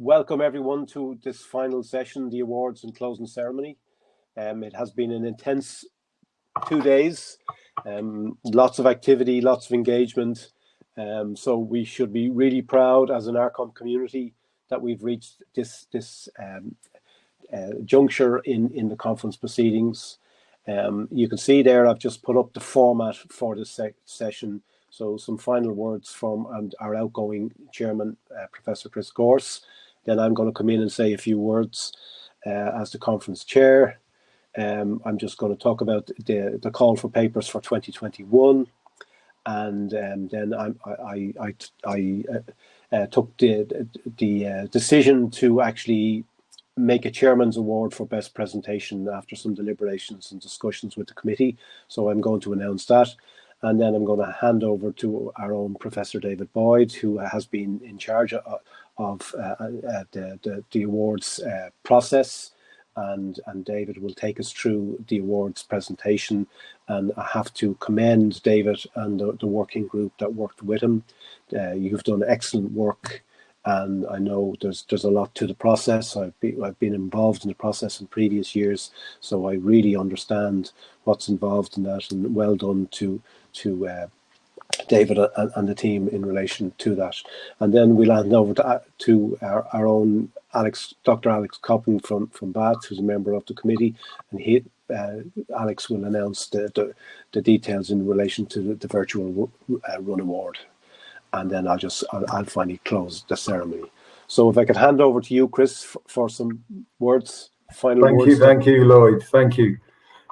Welcome everyone to this final session, the awards and closing ceremony. It has been an intense 2 days, lots of activity, lots of engagement. So we should be really proud as an ARCOM community that we've reached this juncture in the conference proceedings. You can see there I've just put up the format for this session. So some final words from our outgoing chairman, Professor Chris Gorse. Then I'm going to come in and say a few words as the conference chair. I'm just going to talk about the call for papers for 2021, and then I took the decision to actually make a chairman's award for best presentation after some deliberations and discussions with the committee. So I'm going to announce that. And then I'm going to hand over to our own Professor David Boyd, who has been in charge of the awards process. And David will take us through the awards presentation. And I have to commend David and the working group that worked with him. You've done excellent work. And I know there's a lot to the process. I've been involved in the process in previous years, so I really understand what's involved in that. And well done to David and the team in relation to that. And then we'll hand over to our own Dr. Alex Copping from Bath, who's a member of the committee, and Alex will announce the details in relation to the virtual run award. And then I'll finally close the ceremony. So if I could hand over to you, Chris, for some words, final words. Thank you, Lloyd. Thank you.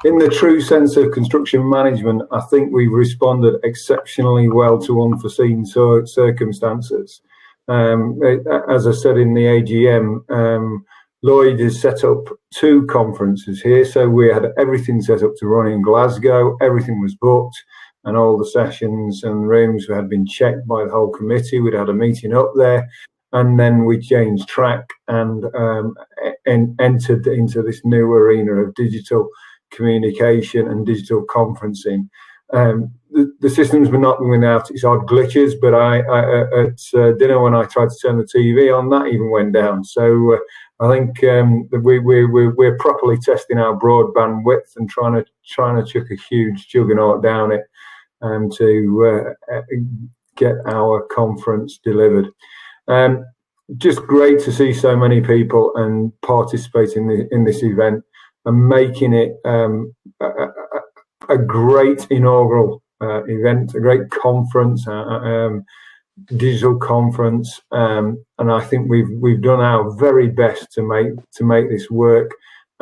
In the true sense of construction management, I think we've responded exceptionally well to unforeseen circumstances. As I said in the AGM, Lloyd has set up 2 conferences here. So we had everything set up to run in Glasgow. Everything was booked. And all the sessions and rooms had been checked by the whole committee. We'd had a meeting up there, and then we changed track and entered into this new arena of digital communication and digital conferencing. The systems were not without its odd glitches, but at dinner when I tried to turn the TV on, that even went down. So I think we're properly testing our broadband width and trying to chuck a huge juggernaut down it. To get our conference delivered. Just great to see so many people and participating in this event and making it a great inaugural event, a great conference, digital conference, and I think we've done our very best to make this work.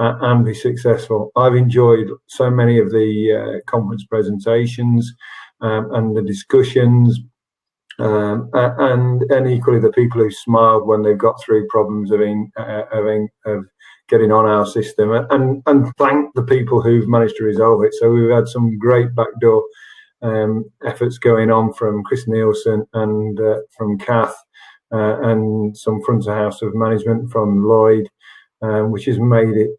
And be successful. I've enjoyed so many of the conference presentations and the discussions, and equally the people who smiled when they've got through problems of getting on our system, and thank the people who've managed to resolve it. So we've had some great backdoor efforts going on from Chris Nielsen and from Kath, and some front of house of management from Lloyd, which has made it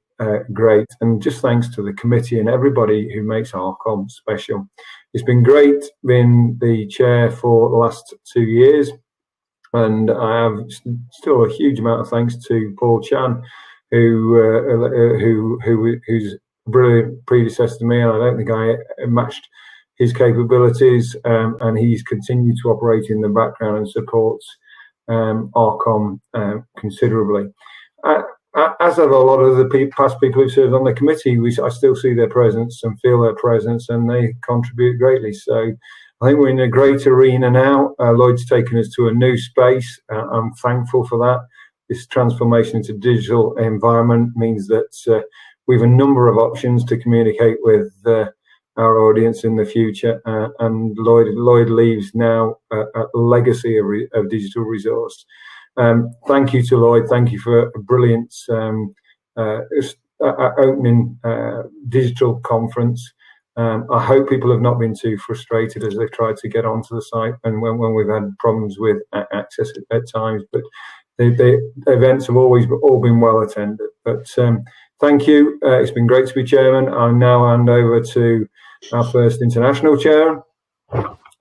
great. And just thanks to the committee and everybody who makes ARCOM special. It's been great being the chair for the last 2 years, and I have still a huge amount of thanks to Paul Chan, who's a brilliant predecessor to me, and I don't think I matched his capabilities, and he's continued to operate in the background and supports ARCOM considerably. As have a lot of the past people who've served on the committee, I still see their presence and feel their presence, and they contribute greatly. So I think we're in a great arena now. Lloyd's taken us to a new space. I'm thankful for that. This transformation into digital environment means that we have a number of options to communicate with our audience in the future, and Lloyd leaves now a legacy of digital resource. Thank you to Lloyd. Thank you for a brilliant opening digital conference. I hope people have not been too frustrated as they've tried to get onto the site, and when we've had problems with access at times. But the events have always all been well attended. But thank you. It's been great to be chairman. I'll now hand over to our first international chair,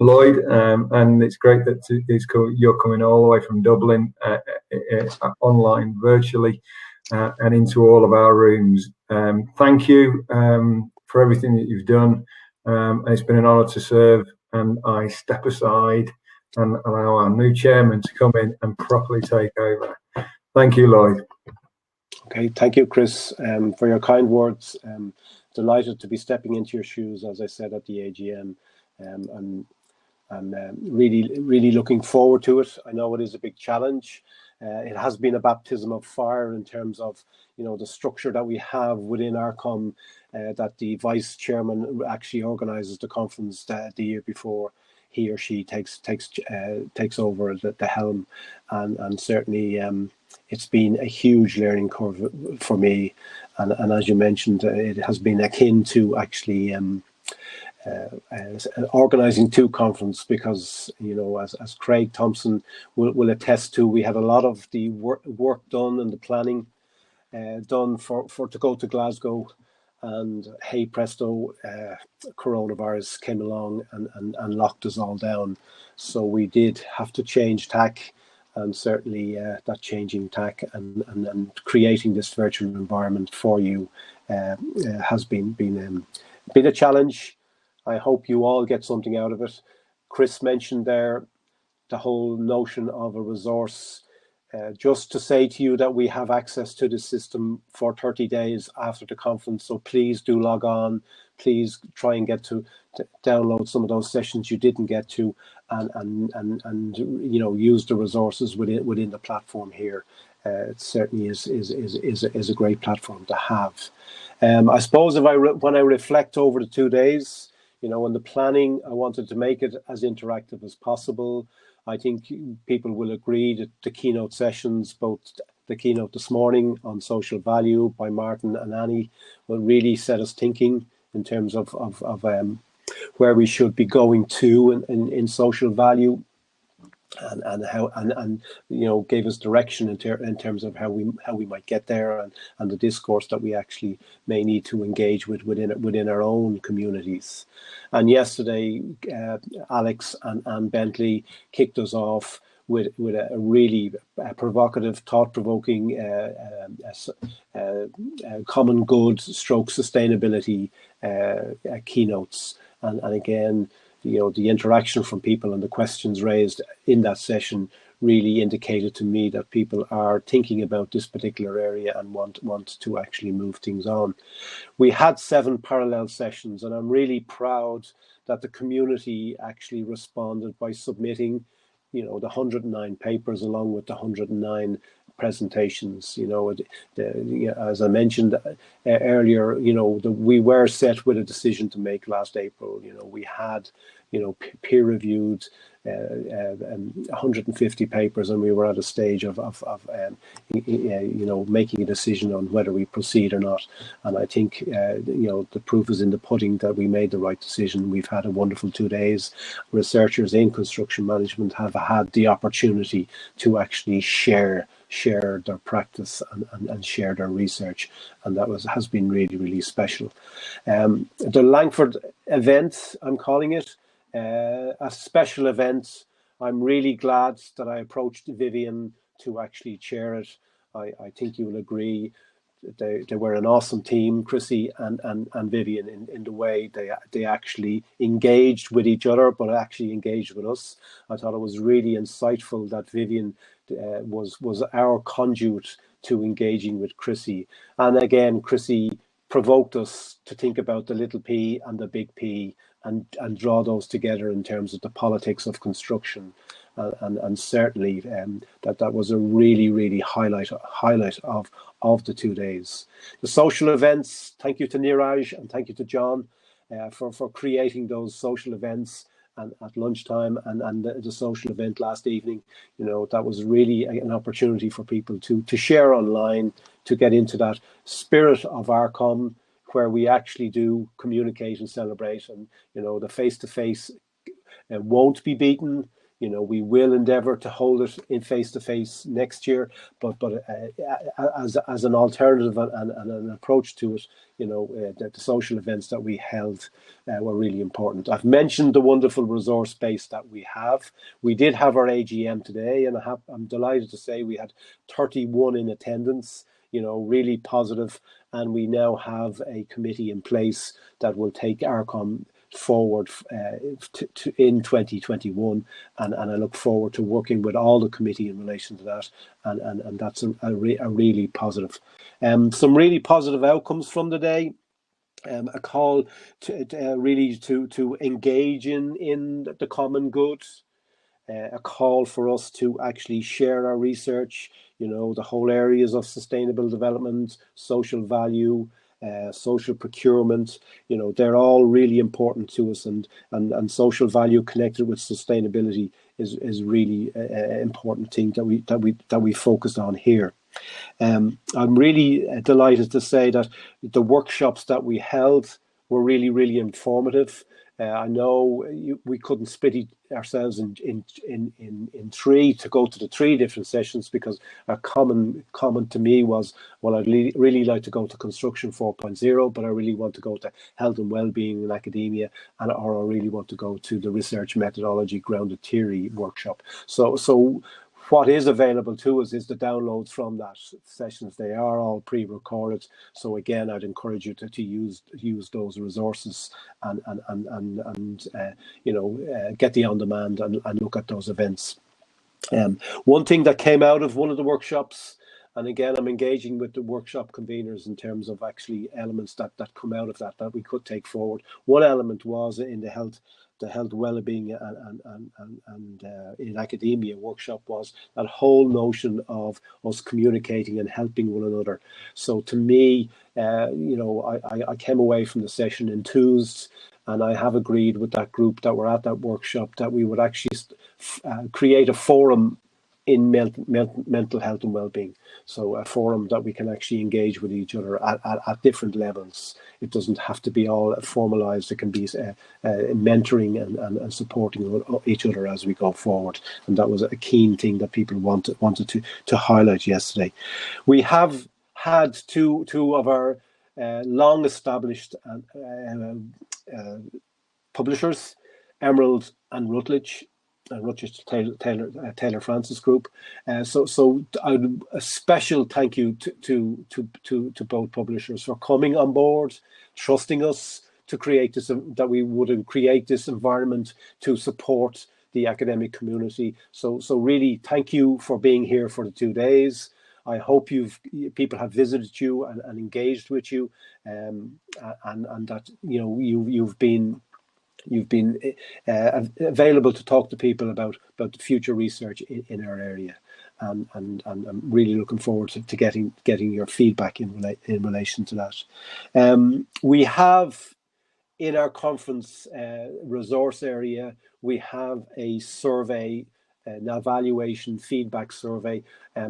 Lloyd, and it's great that you're coming all the way from Dublin, online, virtually, and into all of our rooms. Thank you for everything that you've done. And it's been an honour to serve, and I step aside and allow our new chairman to come in and properly take over. Thank you, Lloyd. Okay, thank you, Chris, for your kind words. Delighted to be stepping into your shoes, as I said at the AGM, and really looking forward to it. I know it is a big challenge. It has been a baptism of fire in terms of, you know, the structure that we have within ARCOM, that the vice chairman actually organises the conference the year before he or she takes over the helm, and certainly it's been a huge learning curve for me, and as you mentioned, it has been akin to actually organising two conferences, because, you know, as Craig Thompson will attest to, we had a lot of the work done and the planning done for to go to Glasgow, and hey presto, coronavirus came along and locked us all down. So we did have to change tack, and certainly that changing tack and creating this virtual environment for you has been a challenge. I hope you all get something out of it. Chris mentioned there the whole notion of a resource. Just to say to you that we have access to the system for 30 days after the conference, so please do log on. Please try and get to download some of those sessions you didn't get to, and you know, use the resources within the platform here. It certainly is a great platform to have. I suppose when I reflect over the 2 days, you know, in the planning, I wanted to make it as interactive as possible. I think people will agree that the keynote sessions, both the keynote this morning on social value by Martin and Annie, will really set us thinking in terms of where we should be going to in social value, and how and you know, gave us direction in terms of how we might get there, and the discourse that we actually may need to engage within our own communities. And yesterday, Alex and Bentley kicked us off with a really provocative, thought-provoking common good stroke sustainability keynotes, and again, you know, the interaction from people and the questions raised in that session really indicated to me that people are thinking about this particular area and want to actually move things on. We had 7 parallel sessions, and I'm really proud that the community actually responded by submitting, you know, the 109 papers along with the 109 presentations. You know, as I mentioned earlier, you know, we were set with a decision to make last April. You know, we had, you know, peer-reviewed 150 papers, and we were at a stage of you know, making a decision on whether we proceed or not. And I think you know, the proof is in the pudding that we made the right decision. We've had a wonderful 2 days. Researchers in construction management have had the opportunity to actually share their practice and share their research, and that has been really special. The Langford event, I'm calling it a special event. I'm really glad that I approached Vivian to actually chair it. I think you will agree they were an awesome team, Chrissy and Vivian, in the way they actually engaged with each other, but actually engaged with us. I thought it was really insightful that Vivian was our conduit to engaging with Chrissy. And again, Chrissy provoked us to think about the little p and the big P, and draw those together in terms of the politics of construction. And certainly that was a really highlight of the 2 days. The social events, thank you to Neeraj and thank you to John for creating those social events and at lunchtime, and the social event last evening. You know, that was really an opportunity for people to share online, to get into that spirit of ARCOM, where we actually do communicate and celebrate. And, you know, the face-to-face won't be beaten. We will endeavour to hold it in face-to-face next year, but as an alternative and an approach to it, the social events that we held were really important. I've mentioned the wonderful resource base that we have. We did have our AGM today, and I'm delighted to say we had 31 in attendance, really positive, and we now have a committee in place that will take ARCOM forward in 2021, and I look forward to working with all the committee in relation to that, and that's a really positive. Some really positive outcomes from the day. A call to really to engage in the common good. A call for us to actually share our research, the whole areas of sustainable development, social value, social procurement, they're all really important to us, and social value connected with sustainability is really an important thing that we focus on here. I'm really delighted to say that the workshops that we held were really, really informative. I know we couldn't split ourselves in three to go to the three different sessions, because a common comment to me was, well, I'd really like to go to Construction 4.0, but I really want to go to Health and Wellbeing in Academia, or I really want to go to the Research Methodology Grounded Theory workshop. So what is available to us is the downloads from that sessions. They are all pre-recorded. So again, I'd encourage you to use those resources and get the on demand and look at those events. One thing that came out of one of the workshops, and again, I'm engaging with the workshop conveners in terms of actually elements that come out of that we could take forward. One element was in the health well-being and in academia workshop, was that whole notion of us communicating and helping one another. So to me, I came away from the session enthused, and I have agreed with that group that were at that workshop that we would actually create a forum in mental health and well-being. So a forum that we can actually engage with each other at different levels. It doesn't have to be all formalized. It can be mentoring and supporting each other as we go forward. And that was a keen thing that people wanted to highlight yesterday. We have had two of our long established publishers, Emerald and Routledge Taylor Francis Group. So a special thank you to both publishers for coming on board, trusting us to create this, that we would create this environment to support the academic community. So really thank you for being here for the 2 days. I hope people have visited you and engaged with you, and that you've been available to talk to people about the future research in our area, and I'm really looking forward to getting your feedback in relation to that. We have in our conference resource area, we have a survey, an evaluation feedback survey.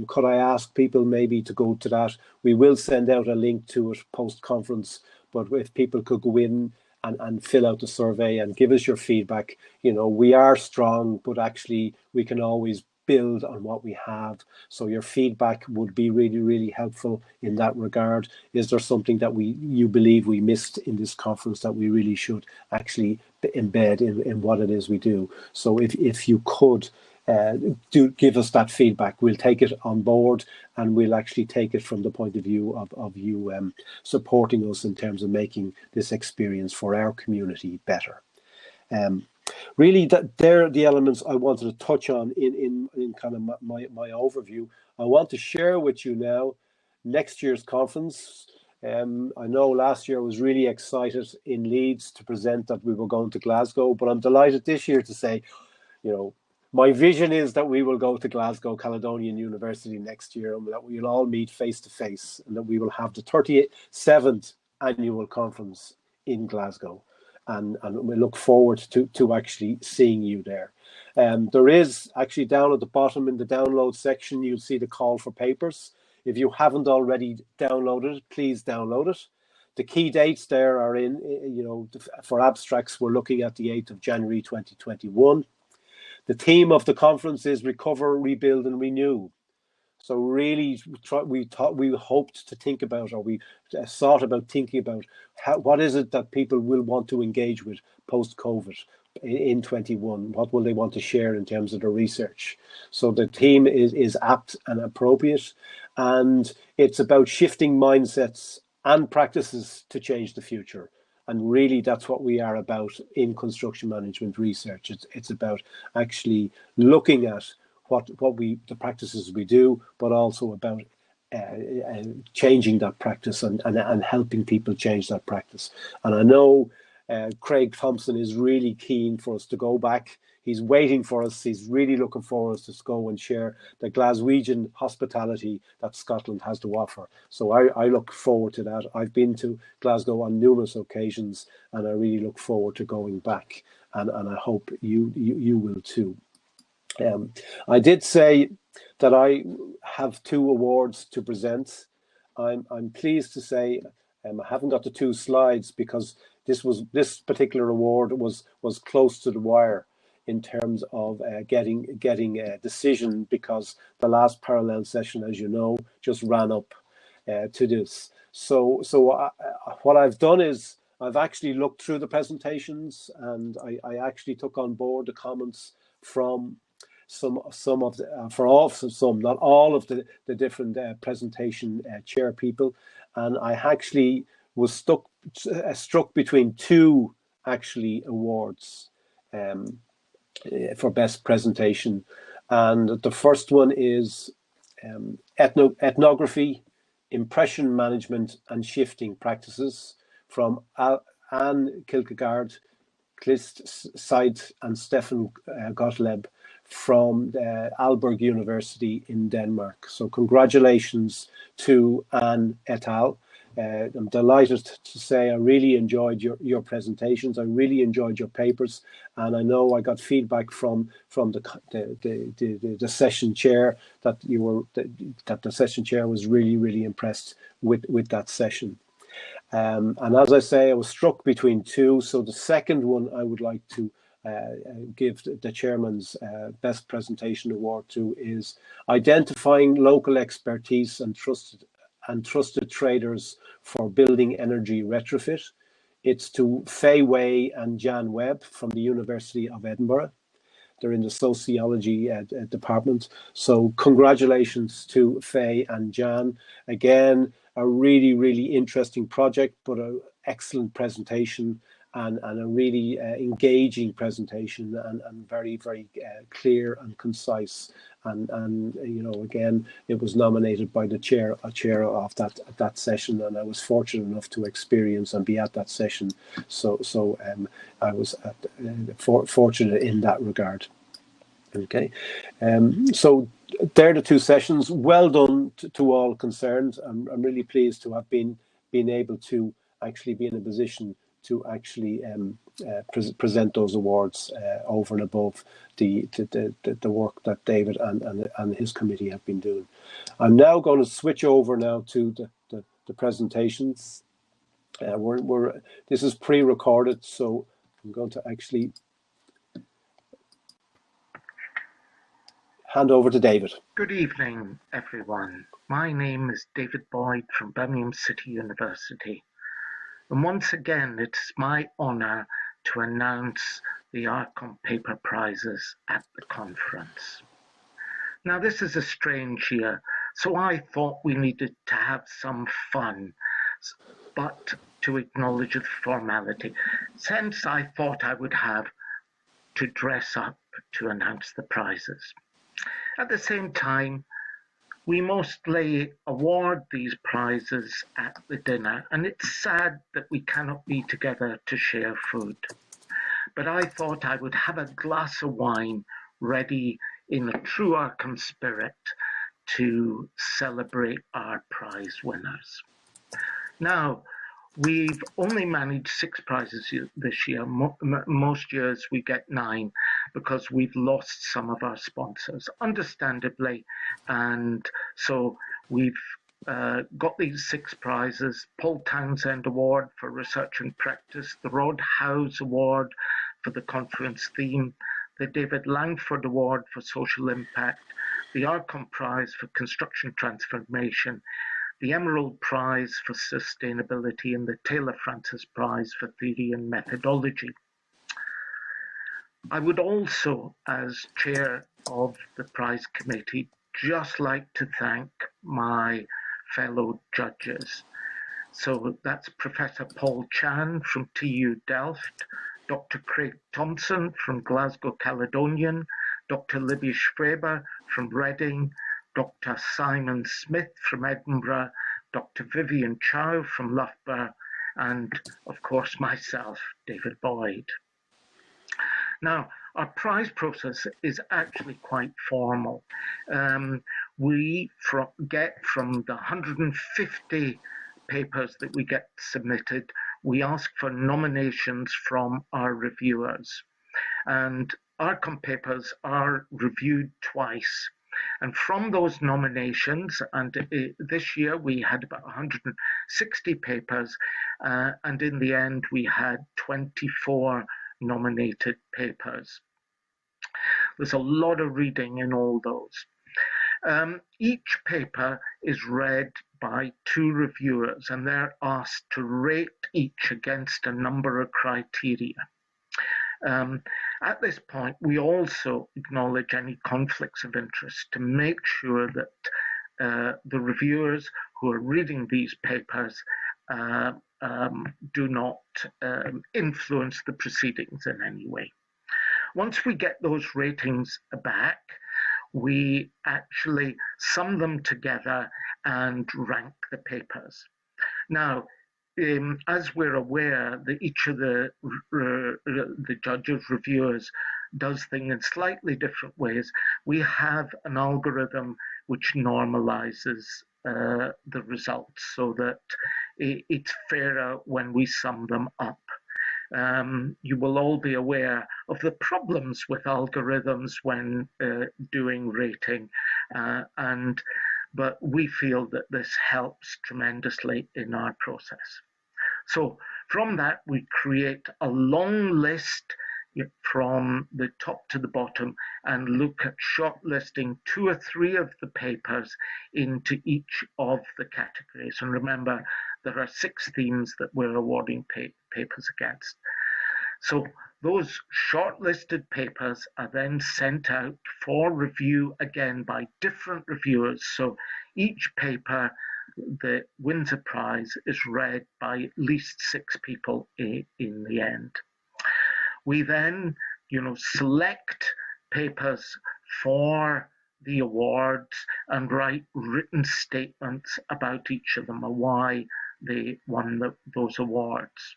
Could I ask people maybe to go to that? We will send out a link to it post-conference, but if people could go in and fill out the survey and give us your feedback. We are strong, but actually we can always build on what we have. So your feedback would be really, really helpful in that regard. Is there something that you believe we missed in this conference that we really should actually embed in what it is we do? So if you could do give us that feedback, we'll take it on board, and we'll actually take it from the point of view of you supporting us in terms of making this experience for our community better. Really, they're the elements I wanted to touch on in kind of my overview. I want to share with you now next year's conference. I know last year I was really excited in Leeds to present that we were going to Glasgow, but I'm delighted this year to say, my vision is that we will go to Glasgow Caledonian University next year, and that we'll all meet face to face, and that we will have the 37th annual conference in Glasgow. And we look forward to actually seeing you there. There is actually down at the bottom in the download section, you'll see the call for papers. If you haven't already downloaded it, please download it. The key dates there are for abstracts, we're looking at the 8th of January 2021. The theme of the conference is Recover, Rebuild and Renew. So really, we hoped to think about, or we thought about thinking about what is it that people will want to engage with post-COVID in 21. What will they want to share in terms of the research? So the theme is apt and appropriate, and it's about shifting mindsets and practices to change the future. And really, that's what we are about in construction management research. It's about actually looking at the practices we do, but also about changing that practice and helping people change that practice. And I know Craig Thompson is really keen for us to go back. He's waiting for us. He's really looking for us to go and share the Glaswegian hospitality that Scotland has to offer. So I look forward to that. I've been to Glasgow on numerous occasions, and I really look forward to going back. And I hope you will too. I did say that I have 2 awards to present. I'm pleased to say I haven't got the 2 slides because this particular award was close to the wire in terms of getting a decision, because the last parallel session, as you know, just ran up to this. So what I've done is I've actually looked through the presentations, and I actually took on board the comments from not all of the different presentation chair people, and I actually was struck between 2 actually awards for best presentation. And the first one is ethnography, impression management and shifting practices, from Anne Kierkegaard, Klist Seid and Stefan Gottlieb from Aalborg University in Denmark. So congratulations to Anne et al. I'm delighted to say I really enjoyed your presentations. I really enjoyed your papers, and I know I got feedback from the session chair that the session chair was really impressed with that session. And as I say, I was struck between 2. So the second one I would like to give the chairman's best presentation award to is identifying local expertise and trusted traders for building energy retrofit. It's to Faye Way and Jan Webb from the University of Edinburgh. They're in the sociology department. So congratulations to Faye and Jan. Again, a really interesting project, but an excellent presentation, and a really engaging presentation, and very clear and concise. And you know, again, it was nominated by the chair of that session, and I was fortunate enough to experience and be at that session. So I was fortunate in that regard. Okay, so they're the 2 sessions. Well done to all concerned. I'm really pleased to have been able to actually be in a position to actually present those awards over and above the work that David and his committee have been doing. I'm now going to switch over now to the presentations. This is pre-recorded, so I'm going to actually hand over to David. Good evening, everyone. My name is David Boyd from Birmingham City University. And once again, it's my honour to announce the ARCOM paper prizes at the conference. Now, this is a strange year, so I thought we needed to have some fun, but to acknowledge the formality. Since I thought I would have to dress up to announce the prizes. At the same time, we mostly award these prizes at the dinner, and it's sad that we cannot be together to share food. But I thought I would have a glass of wine ready in a true ARCOM spirit to celebrate our prize winners. Now, we've only managed 6 prizes this year. Most years we get 9 because we've lost some of our sponsors, understandably. And so we've got these 6 prizes: Paul Townsend Award for Research and Practice, the Rod Howes Award for the conference theme, the David Langford Award for Social Impact, the ARCOM Prize for Construction Transformation, the Emerald Prize for Sustainability, and the Taylor Francis Prize for Theory and Methodology. I would also, as chair of the prize committee, just like to thank my fellow judges. So that's Professor Paul Chan from TU Delft, Dr. Craig Thompson from Glasgow Caledonian, Dr. Libby Schreber from Reading, Dr. Simon Smith from Edinburgh, Dr. Vivian Chow from Loughborough, and of course myself, David Boyd. Now, our prize process is actually quite formal. We get from the 150 papers that we get submitted, we ask for nominations from our reviewers. And ARCOM papers are reviewed twice. And from those nominations, and this year we had about 160 papers, and in the end we had 24 nominated papers. There's a lot of reading in all those. Each paper is read by two reviewers, and they're asked to rate each against a number of criteria. At this point, we also acknowledge any conflicts of interest to make sure that the reviewers who are reading these papers do not influence the proceedings in any way. Once we get those ratings back, we actually sum them together and rank the papers. Now, as we're aware that each of the judges, reviewers, does things in slightly different ways, we have an algorithm which normalizes the results so that it's fairer when we sum them up. You will all be aware of the problems with algorithms when doing rating, but we feel that this helps tremendously in our process. So from that, we create a long list from the top to the bottom and look at shortlisting 2 or 3 of the papers into each of the categories. And remember, there are 6 themes that we're awarding papers against. So those shortlisted papers are then sent out for review again by different reviewers. So each paper that wins a prize is read by at least 6 people in the end. We then, select papers for the awards and write written statements about each of them and why they won those awards.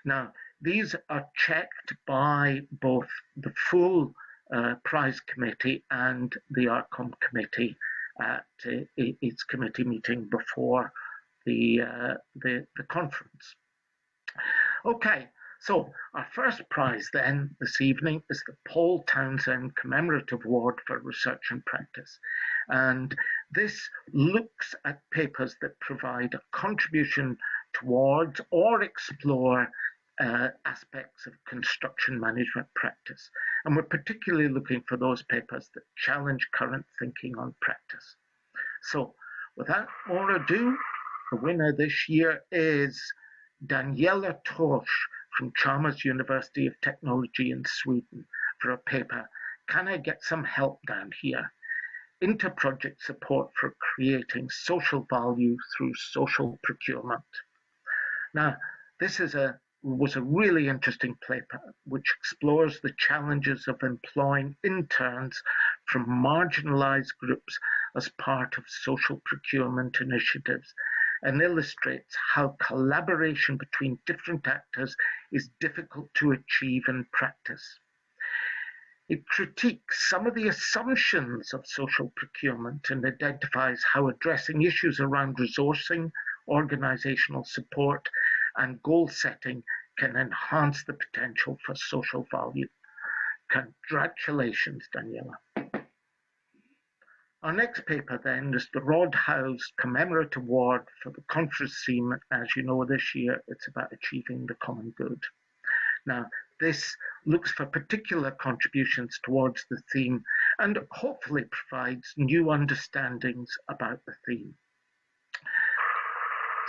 Now, these are checked by both the full prize committee and the ARCOM committee at its committee meeting before the conference. Okay, so our first prize then this evening is the Paul Townsend Commemorative Award for Research and Practice. And this looks at papers that provide a contribution towards or explore aspects of construction management practice. And we're particularly looking for those papers that challenge current thinking on practice. So without more ado, the winner this year is Daniela Tosh from Chalmers University of Technology in Sweden for a paper, Can I Get Some Help Down Here? Inter-project support for creating social value through social procurement. Now, this was a really interesting paper which explores the challenges of employing interns from marginalized groups as part of social procurement initiatives and illustrates how collaboration between different actors is difficult to achieve in practice. It critiques some of the assumptions of social procurement and identifies how addressing issues around resourcing, organizational support, and goal setting can enhance the potential for social value. Congratulations, Daniela. Our next paper then is the Rod House Commemorative Award for the conference theme. As you know, this year it's about achieving the common good. Now, This looks for particular contributions towards the theme and hopefully provides new understandings about the theme.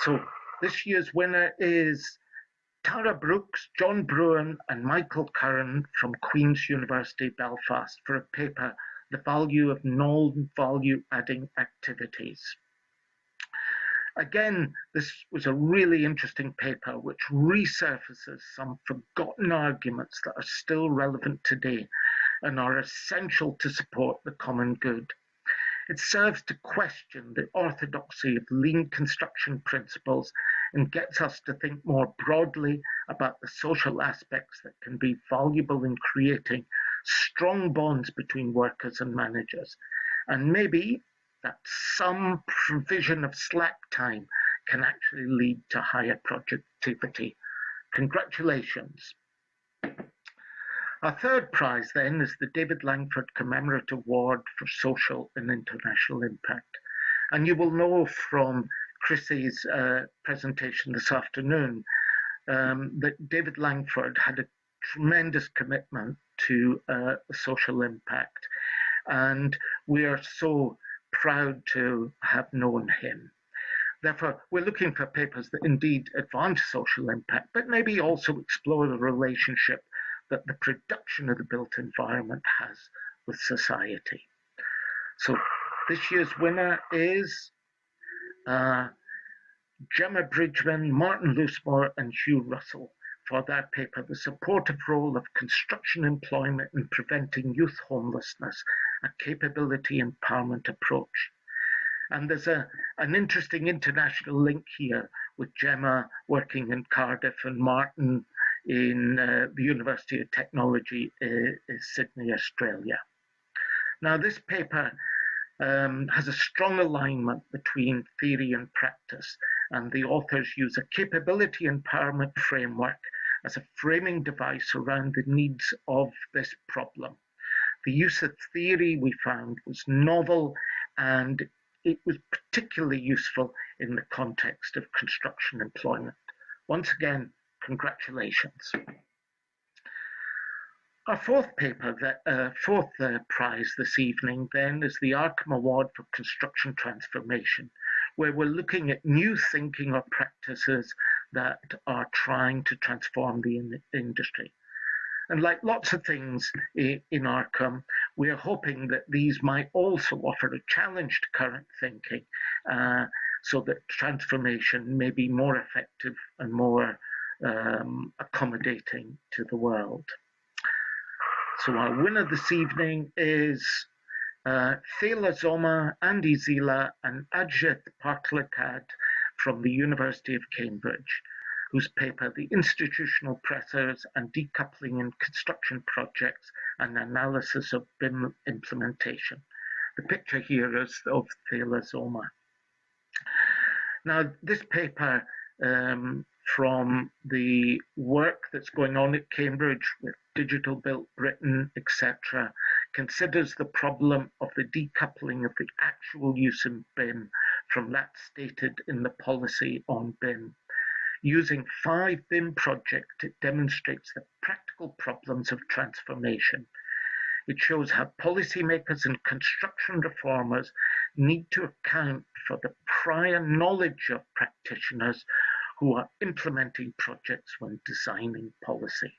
So this year's winner is Tara Brooks, John Bruin and Michael Curran from Queen's University Belfast for a paper, The Value of Non-Value Adding Activities. Again, this was a really interesting paper which resurfaces some forgotten arguments that are still relevant today and are essential to support the common good. It serves to question the orthodoxy of lean construction principles and gets us to think more broadly about the social aspects that can be valuable in creating strong bonds between workers and managers, and maybe that some provision of slack time can actually lead to higher productivity. Congratulations. Our third prize then is the David Langford Commemorative Award for Social and International Impact. And you will know from Chrissy's presentation this afternoon that David Langford had a tremendous commitment to social impact. And we are so proud to have known him. Therefore, we're looking for papers that indeed advance social impact, but maybe also explore the relationship that the production of the built environment has with society. So this year's winner is Gemma Bridgman, Martin Loosemore and Hugh Russell for their paper, The Supportive Role of Construction Employment in Preventing Youth Homelessness, a Capability Empowerment Approach. And there's an interesting international link here with Gemma working in Cardiff and Martin in the University of Technology in Sydney, Australia. Now, this paper has a strong alignment between theory and practice, and the authors use a capability empowerment framework as a framing device around the needs of this problem. The use of theory, we found, was novel, and it was particularly useful in the context of construction employment. Once again, congratulations. Our fourth prize this evening then is the ARCOM Award for Construction Transformation, where we're looking at new thinking or practices that are trying to transform the industry. And like lots of things in ARCOM, we are hoping that these might also offer a challenge to current thinking so that transformation may be more effective and more accommodating to the world. So our winner this evening is Thela Zoma, Andy Zila and Ajit Partlakad from the University of Cambridge, whose paper, The Institutional Pressures and Decoupling in Construction Projects, an Analysis of BIM Implementation. The picture here is of Thela Zoma. Now, this paper from the work that's going on at Cambridge with Digital Built Britain, etc., considers the problem of the decoupling of the actual use in BIM from that stated in the policy on BIM. Using 5 BIM projects, it demonstrates the practical problems of transformation. It shows how policymakers and construction reformers need to account for the prior knowledge of practitioners who are implementing projects when designing policy.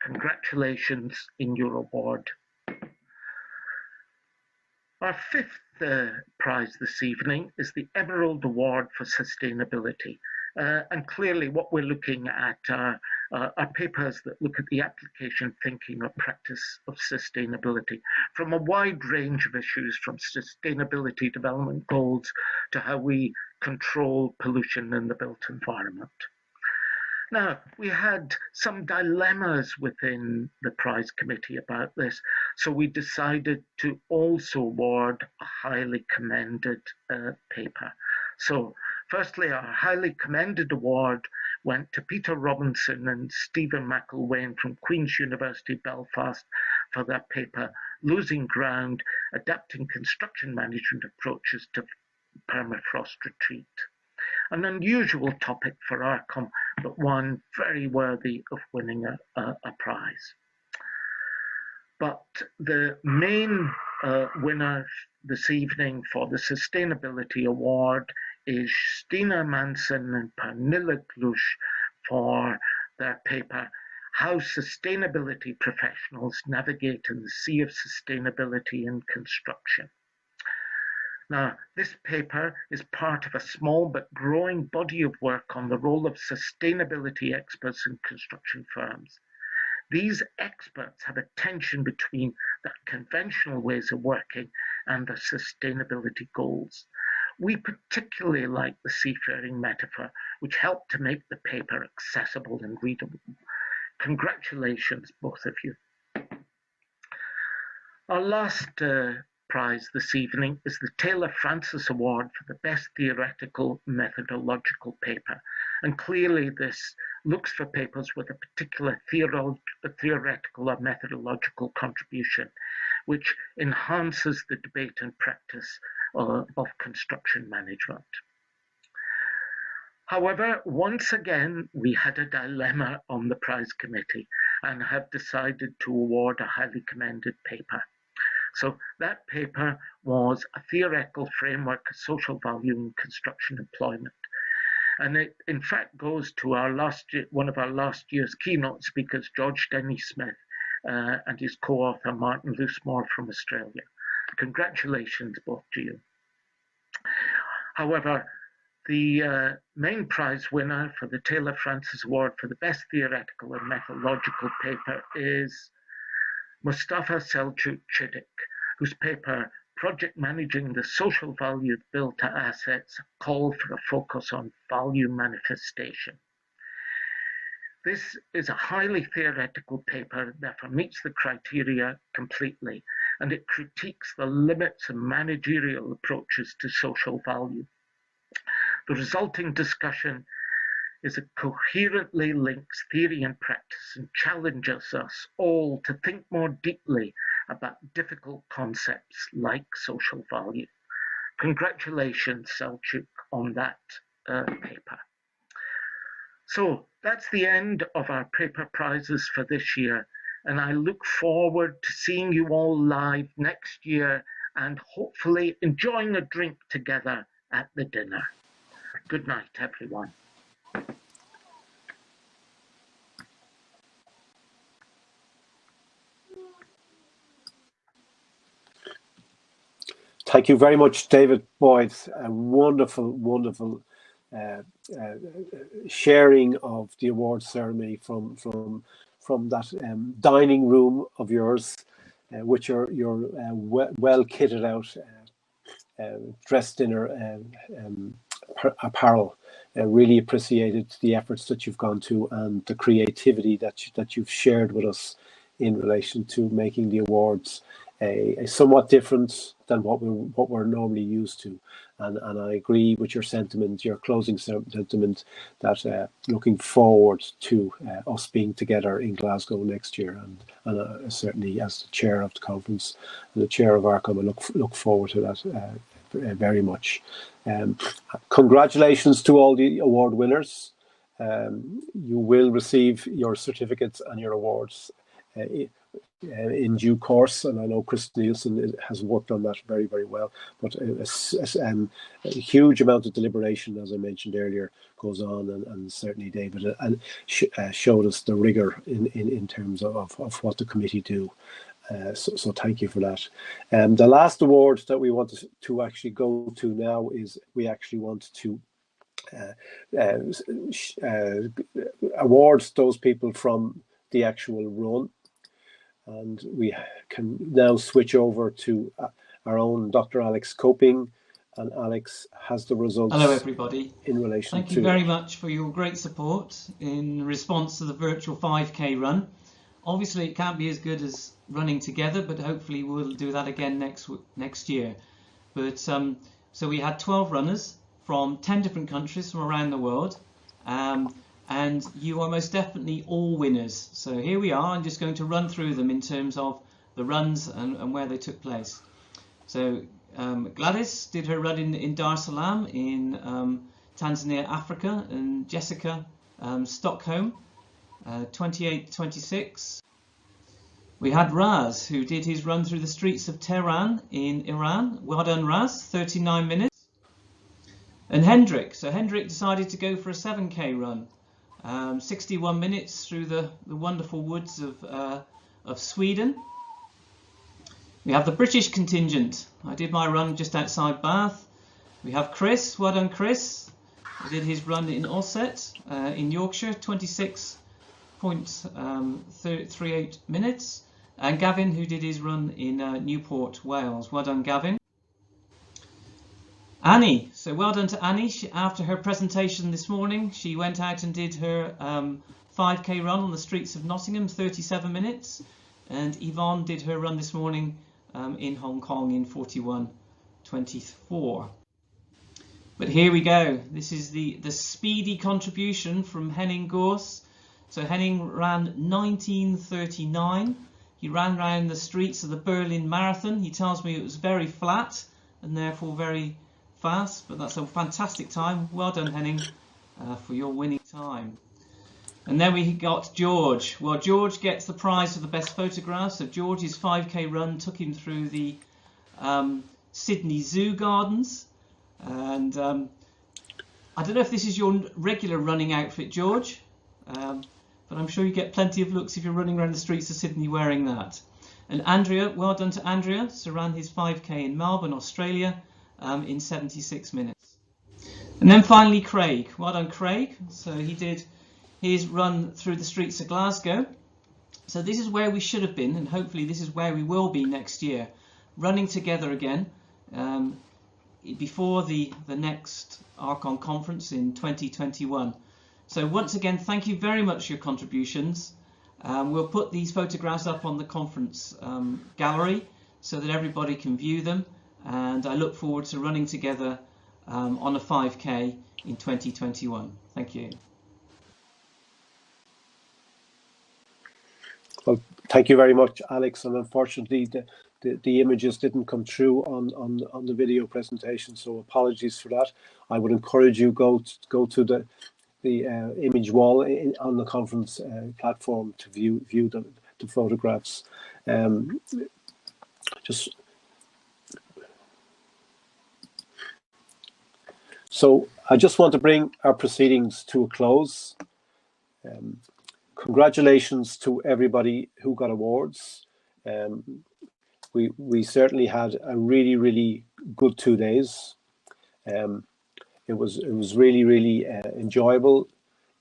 Congratulations in your award. Our fifth prize this evening is the Emerald Award for Sustainability. And clearly what we're looking at are papers that look at the application, thinking, or practice of sustainability from a wide range of issues, from sustainability development goals to how we control pollution in the built environment. Now, we had some dilemmas within the prize committee about this, so we decided to also award a highly commended paper. So, firstly, our highly commended award went to Peter Robinson and Stephen McElwain from Queen's University Belfast for their paper, Losing Ground, Adapting Construction Management Approaches to Permafrost Retreat. An unusual topic for ARCOM, but one very worthy of winning a prize. But the main winner this evening for the Sustainability Award is Stina Manson and Pernilla Klusch for their paper, How Sustainability Professionals Navigate in the Sea of Sustainability in Construction. Now, this paper is part of a small but growing body of work on the role of sustainability experts in construction firms. These experts have a tension between the conventional ways of working and the sustainability goals. We particularly like the seafaring metaphor, which helped to make the paper accessible and readable. Congratulations, both of you. Our last prize this evening is the Taylor Francis Award for the Best Theoretical Methodological Paper. And clearly this looks for papers with a particular theoretical or methodological contribution, which enhances the debate and practice of construction management. However, once again, we had a dilemma on the prize committee and have decided to award a highly commended paper. So that paper was a theoretical framework of social value in construction employment. And it, in fact, goes to one of our last year's keynote speakers, George Denny Smith, and his co-author, Martin Loosemore from Australia. Congratulations, both to you. However, the main prize winner for the Taylor Francis Award for the Best Theoretical and Methodological Paper is Mustafa Selçuk Çelik, whose paper, Project Managing the Social Value of Built Assets, called for a focus on value manifestation. This is a highly theoretical paper, therefore meets the criteria completely, and it critiques the limits of managerial approaches to social value. The resulting discussion is it coherently links theory and practice and challenges us all to think more deeply about difficult concepts like social value. Congratulations, Selçuk, on that paper. So that's the end of our paper prizes for this year, and I look forward to seeing you all live next year and hopefully enjoying a drink together at the dinner. Good night, everyone. Thank you very much, David Boyd. A wonderful, wonderful sharing of the award ceremony from that dining room of yours, with your well kitted out dress dinner apparel. Really appreciated the efforts that you've gone to and the creativity that you've shared with us in relation to making the awards a somewhat different than what we're normally used to, and I agree with your sentiment, your closing sentiment, that looking forward to us being together in Glasgow next year, and certainly as the chair of the conference and the chair of ARCOM, I look forward to that very much. Congratulations to all the award winners. You will receive your certificates and your awards in due course, and I know Chris Nielsen has worked on that very, very well. But a huge amount of deliberation, as I mentioned earlier, goes on, and certainly David showed us the rigour in terms of what the committee do. So thank you for that. The last award that we want to actually go to now is we actually want to award those people from the actual run. And we can now switch over to our own Dr. Alex Coping, and Alex has the results. Hello, everybody. In relation Thank you very much for your great support in response to the virtual 5K run. Obviously, it can't be as good as running together, but hopefully we'll do that again next year. But so we had 12 runners from 10 different countries from around the world. And you are most definitely all winners. So here we are. I'm just going to run through them in terms of the runs and where they took place. So Gladys did her run in Dar es Salaam in Tanzania, Africa, and Jessica Stockholm, 28-26. We had Raz, who did his run through the streets of Tehran in Iran. Well done, Raz, 39 minutes. And Hendrik, so Hendrik decided to go for a 7k run, 61 minutes through the wonderful woods of Sweden. We have the British contingent. I did my run just outside Bath. We have Chris, well done Chris. He did his run in Ossett in Yorkshire, 26.38 minutes. And Gavin, who did his run in Newport, Wales. Well done, Gavin. Annie, so well done to Annie. After her presentation this morning, she went out and did her 5k run on the streets of Nottingham, 37 minutes. And Yvonne did her run this morning in Hong Kong in 41:24. But here we go. This is the speedy contribution from Henning Gors. So Henning ran 19:39. He ran around the streets of the Berlin Marathon. He tells me it was very flat and therefore very fast, but that's a fantastic time. Well done, Henning, for your winning time. And then we got George. Well, George gets the prize for the best photograph. So George's 5k run took him through the Sydney Zoo Gardens. And I don't know if this is your regular running outfit, George, but I'm sure you get plenty of looks if you're running around the streets of Sydney wearing that. And Andrea, well done to Andrea. So ran his 5k in Melbourne, Australia, in 76 minutes. And then finally Craig. Well done, Craig. So he did his run through the streets of Glasgow. So this is where we should have been, and hopefully this is where we will be next year, running together again before the next ARCOM conference in 2021. So once again, thank you very much for your contributions. We'll put these photographs up on the conference gallery so that everybody can view them, and I look forward to running together on a 5k in 2021. Thank you. Well, thank you very much, Alex. And unfortunately, the images didn't come through on the video presentation, so apologies for that. I would encourage you go to the image wall on the conference platform to view the photographs. So I just want to bring our proceedings to a close. Congratulations to everybody who got awards. We certainly had a really good 2 days. It was really enjoyable.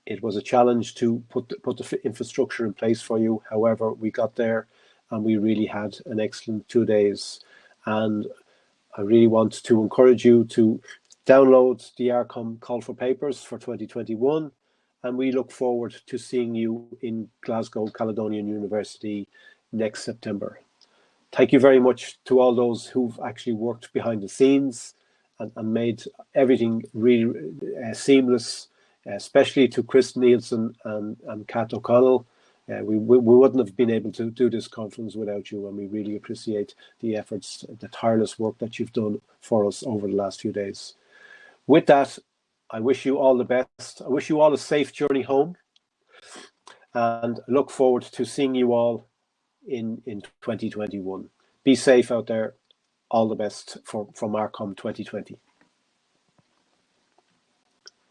It was a challenge to put the infrastructure in place for you. However, we got there and we really had an excellent 2 days. And I really want to encourage you to download the ARCOM call for papers for 2021. And we look forward to seeing you in Glasgow Caledonian University next September. Thank you very much to all those who've actually worked behind the scenes and made everything really seamless, especially to Chris Nielsen and Kat O'Connell. We wouldn't have been able to do this conference without you, and we really appreciate the efforts, the tireless work that you've done for us over the last few days. With that, I wish you all the best. I wish you all a safe journey home, and look forward to seeing you all in 2021. Be safe out there. All the best from ARCOM 2020.